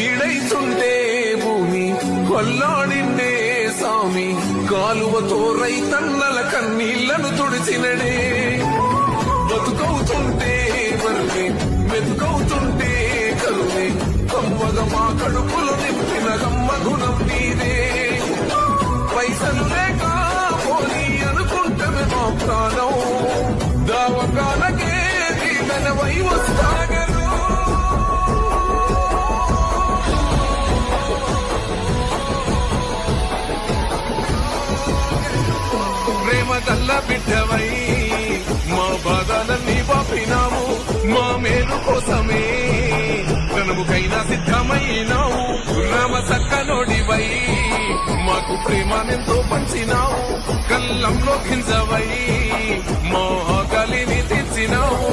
వీడైతుంటే భూమి కొల్లాడిండే స్వామి కాలువతో రైతన్నల కన్నీళ్లను తుడిచినడే బతుకవుతుంటే బరువే మెతుకవుతుంటే కరువే కమ్మగ మా కడుపులు నింపిన గమ్మ గుణం నీదే పైసలు లేక పోనీ అనుకుంటమే మా ప్రాణం దావకాలకే దీవెనవై వస్తాగరు ప్రేమ గల్ల బిడ్డవై మా బాధలన్నీ బాపినావు మా మేలు కోసమే కనుముకైనా సిద్ధమైనావు రామ సక్కనోడివై మాకు ప్రేమనెంతో పంచినావు కళ్ళంలో గింజవై మా ఆకలిని తీర్చినావు